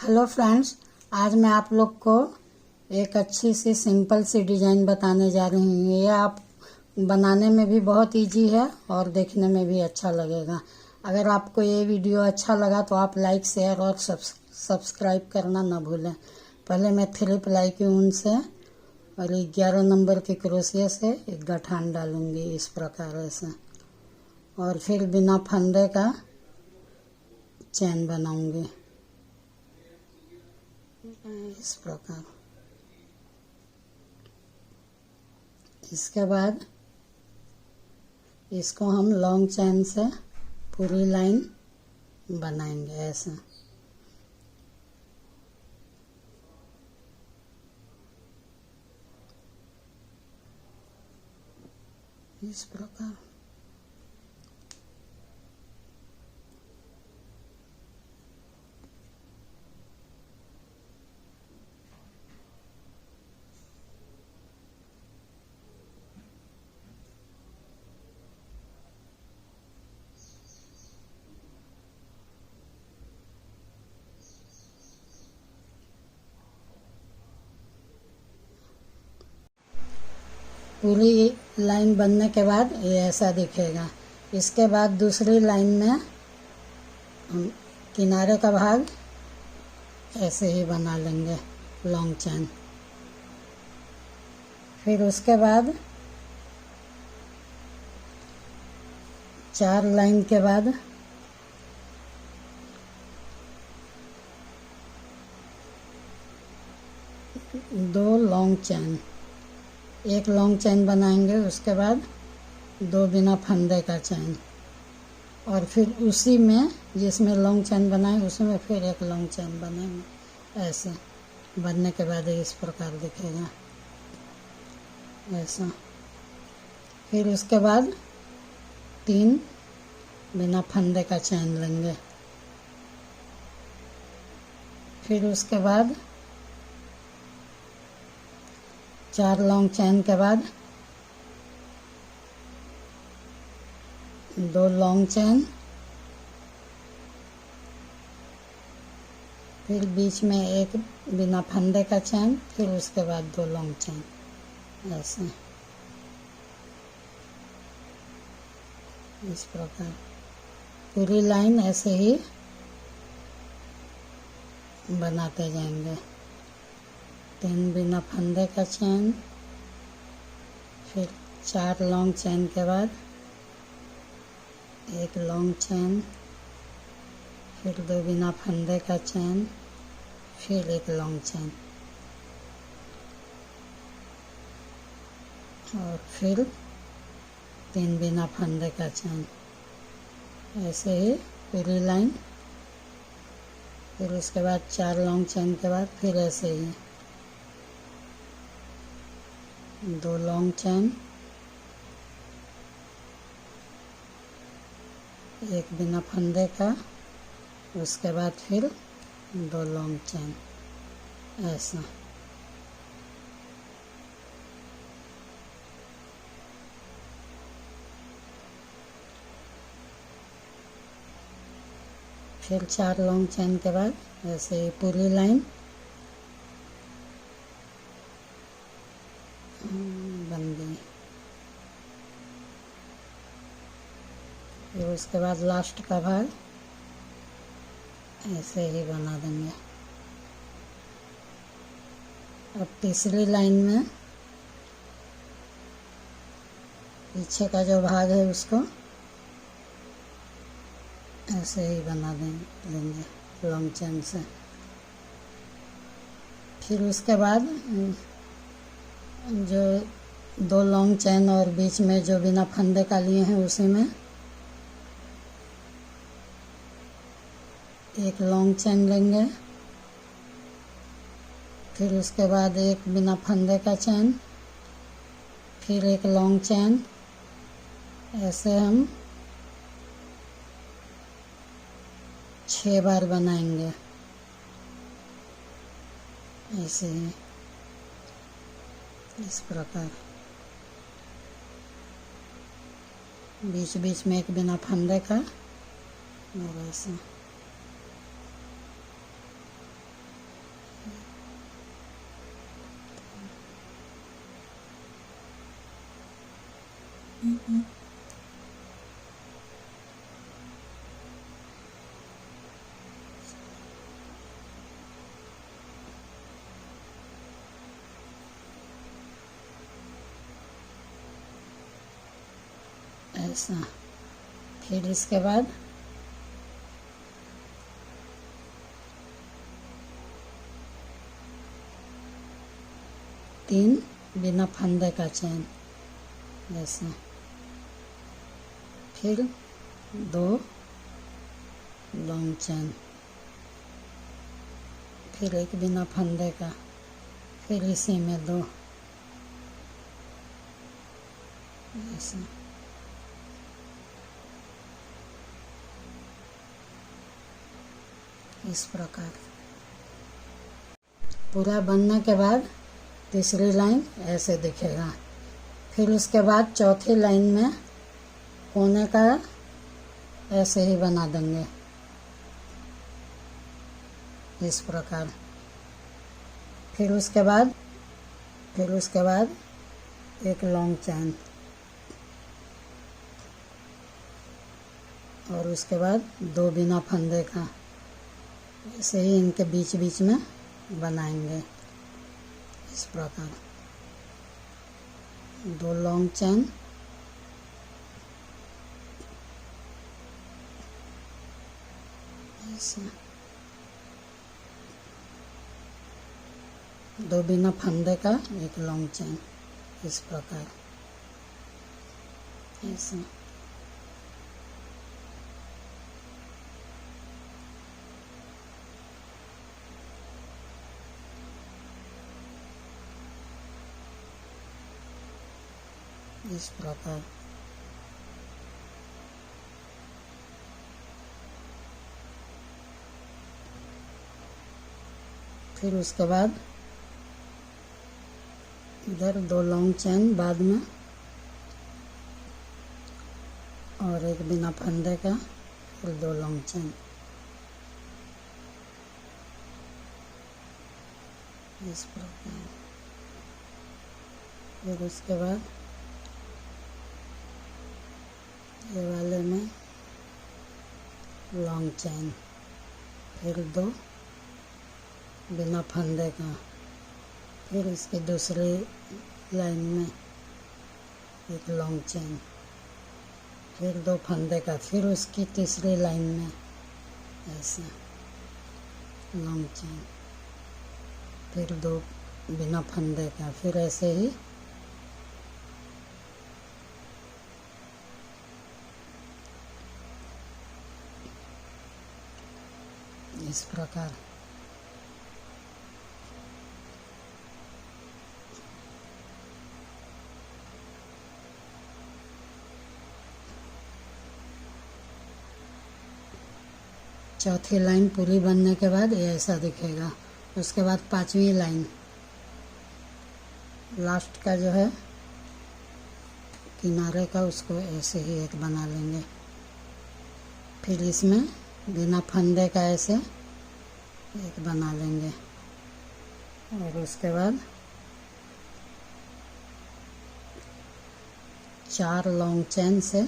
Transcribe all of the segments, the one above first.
Hello friends, आज मैं आप लोग को एक अच्छी सी सिंपल सी डिज़ाइन बताने जा रही हूँ। ये आप बनाने में भी बहुत इजी है और देखने में भी अच्छा लगेगा। अगर आपको ये वीडियो अच्छा लगा तो आप लाइक, शेयर और सब्सक्राइब करना ना भूलें। पहले मैं 3 प्लाई की ऊन से और 11 नंबर के क्रोशिया से एक गठान डालूंगी इस प्रकार से, और फिर बिना फंदे का चैन बनाऊंगी इस प्रकार। इसके बाद इसको हम लॉन्ग चैन से पूरी लाइन बनाएंगे ऐसे। इस प्रकार पूरी लाइन बनने के बाद ये ऐसा दिखेगा। इसके बाद दूसरी लाइन में हम किनारे का भाग ऐसे ही बना लेंगे लॉन्ग चैन। फिर उसके बाद 4 लाइन के बाद दो लॉन्ग चैन, एक लॉन्ग चैन बनाएंगे, उसके बाद 2 बिना फंदे का चैन, और फिर उसी में जिसमें लॉन्ग चैन बनाए उसी में फिर एक लॉन्ग चैन बनेंगे। ऐसे बनने के बाद इस प्रकार दिखेगा ऐसा। फिर उसके बाद 3 बिना फंदे का चैन लेंगे। फिर उसके बाद 4 लॉन्ग चैन के बाद 2 लॉन्ग चैन, फिर बीच में एक बिना फंदे का चैन, फिर उसके बाद 2 लॉन्ग चैन ऐसे इस प्रकार पूरी लाइन ऐसे ही बनाते जाएंगे। 3 बिना फंदे का चैन, फिर 4 लॉन्ग चैन के बाद एक लॉन्ग चैन, फिर 2 बिना फंदे का चैन, फिर एक लॉन्ग चैन, और फिर 3 बिना फंदे का चैन। ऐसे ही पूरी लाइन। फिर उसके बाद 4 लॉन्ग चैन के बाद फिर ऐसे ही 2 लॉन्ग चैन, एक बिना फंदे का, उसके बाद फिर 2 लॉन्ग चैन ऐसा। फिर 4 लॉन्ग चैन के बाद ऐसे ही पूरी लाइन बन गई। फिर उसके बाद लास्ट का भाग ऐसे ही बना देंगे। अब तीसरी लाइन में पीछे का जो भाग है उसको ऐसे ही बना देंगे लॉन्ग चैन से। फिर उसके बाद जो 2 लॉन्ग चैन और बीच में जो बिना फंदे का लिए हैं उसी में एक लॉन्ग चैन लेंगे। फिर उसके बाद एक बिना फंदे का चैन, फिर एक लॉन्ग चैन। ऐसे हम 6 बार बनाएंगे ऐसे ही इस प्रकार। बीच बीच में एक बिना फंदे का और ऐसे। ऐसा। फिर इसके बाद तीन बिना फंदे का चैन ऐसा। फिर दो लॉन्ग चैन, फिर एक बिना फंदे का, फिर इसी में दो ऐसा। इस प्रकार पूरा बनने के बाद तीसरी लाइन ऐसे दिखेगा। फिर उसके बाद चौथी लाइन में कोने का ऐसे ही बना देंगे इस प्रकार। फिर उसके बाद एक लॉन्ग चैन और उसके बाद दो बिना फंदे का, ऐसे ही इनके बीच बीच में बनाएंगे इस प्रकार। दो लॉन्ग चैन, ऐसे दो बिना फंदे का, एक लॉन्ग चैन इस प्रकार ऐसे। इस प्रकार फिर उसके बाद इधर दो लॉन्ग चैन बाद में और एक बिना फंदे का, फिर दो लॉन्ग चैन इस प्रकार। फिर उसके बाद ये वाले में लॉन्ग चैन, फिर दो बिना फंदे का, फिर इसके दूसरे लाइन में एक लॉन्ग चैन, फिर दो फंदे का, फिर उसकी तीसरी लाइन में ऐसे लॉन्ग चैन, फिर दो बिना फंदे का, फिर ऐसे ही इस प्रकार। चौथी लाइन पूरी बनने के बाद ये ऐसा दिखेगा। उसके बाद पांचवी लाइन लास्ट का जो है किनारे का, उसको ऐसे ही एक बना लेंगे। फिर इसमें बिना फंदे का ऐसे एक बना लेंगे और उसके बाद चार लॉन्ग चैन से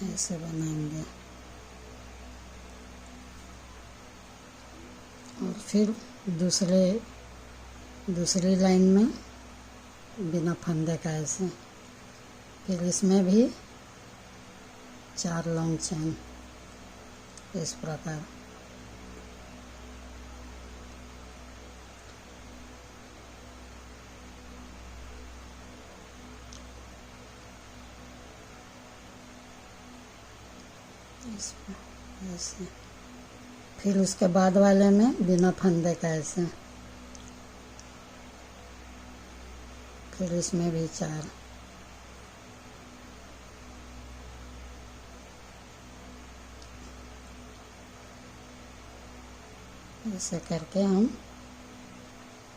ऐसे बनाएंगे और फिर दूसरी लाइन में बिना फंदे का ऐसे, फिर इसमें भी चार लॉन्ग चैन इस प्रकार। ऐसे फिर उसके बाद वाले में बिना फंदे का ऐसे, फिर इसमें भी चार, ऐसे करके हम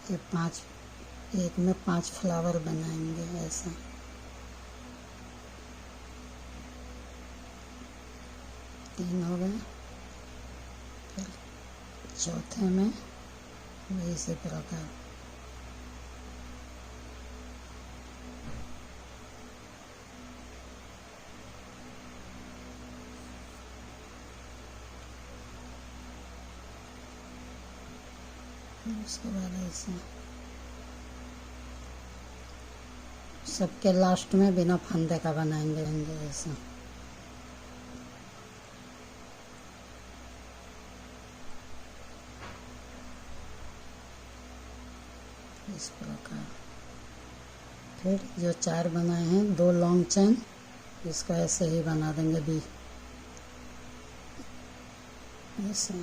ये एक में 5 फ्लावर बनाएंगे ऐसा। तीन हो गए। फिर चौथे में भी इसी प्रकार। फिर उसके बाद ऐसे सबके लास्ट में बिना फंदे का बनाएंगे ऐसे। इस प्रकार फिर जो 4 बनाए हैं 2 लॉन्ग चेन, इसको ऐसे ही बना देंगे भी ऐसे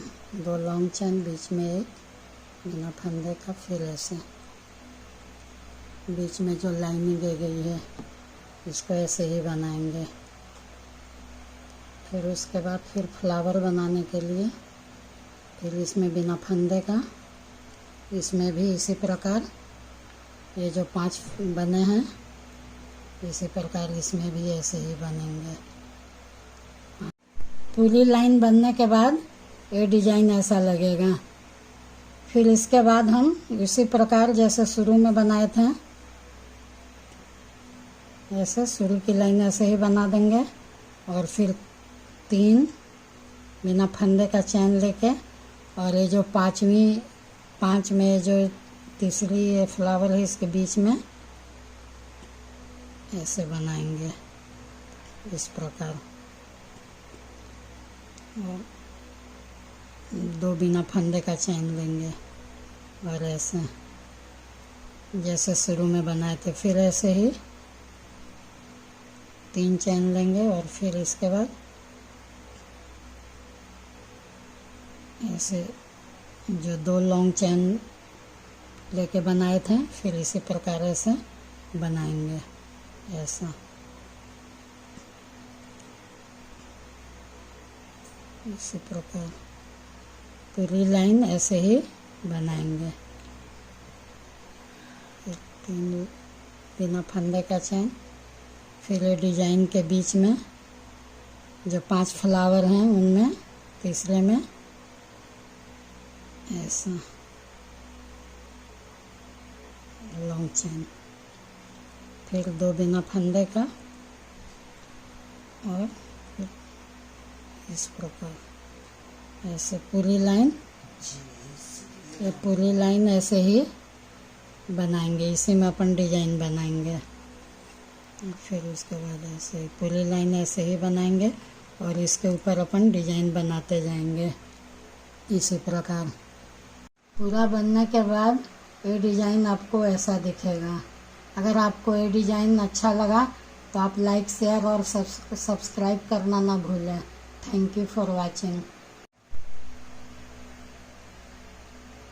2 लॉन्ग चेन, बीच में एक बिना फंदे का, फिर ऐसे बीच में जो लाइनिंग दी गई है इसको ऐसे ही बनाएंगे। फिर उसके बाद फिर फ्लावर बनाने के लिए फिर इसमें बिना फंदे का, इसमें भी इसी प्रकार ये जो 5 बने हैं इसी प्रकार इसमें भी ऐसे ही बनेंगे। पूरी लाइन बनने के बाद ये डिजाइन ऐसा लगेगा। फिर इसके बाद हम इसी प्रकार जैसे शुरू में बनाए थे ऐसे शुरू की लाइन ऐसे ही बना देंगे और फिर 3 बिना फंदे का चैन लेके और ये जो 5 में जो तीसरी ये फ्लावर है इसके बीच में ऐसे बनाएंगे इस प्रकार, और 2 बिना फंदे का चैन लेंगे और ऐसे जैसे शुरू में बनाए थे। फिर ऐसे ही 3 चैन लेंगे और फिर इसके बाद ऐसे जो 2 लॉन्ग चैन लेके बनाए थे फिर इसी प्रकार ऐसे बनाएंगे ऐसा। इसी प्रकार पूरी लाइन ऐसे ही बनाएंगे। 3 बिना फंदे का चैन, फिर ये डिजाइन के बीच में जो 5 फ्लावर हैं उनमें तीसरे में ऐसा लॉन्ग चैन, फिर 2 बिना फंदे का और फिर इस प्रकार ऐसे पूरी लाइन, ये पूरी लाइन ऐसे ही बनाएंगे। इसी में अपन डिजाइन बनाएंगे। फिर उसके बाद ऐसे पूरी लाइन ऐसे ही बनाएंगे और इसके ऊपर अपन डिजाइन बनाते जाएंगे इसी प्रकार। पूरा बनने के बाद ये डिज़ाइन आपको ऐसा दिखेगा। अगर आपको ये डिज़ाइन अच्छा लगा तो आप लाइक, शेयर और सब्सक्राइब करना ना भूलें। Thank you for watching.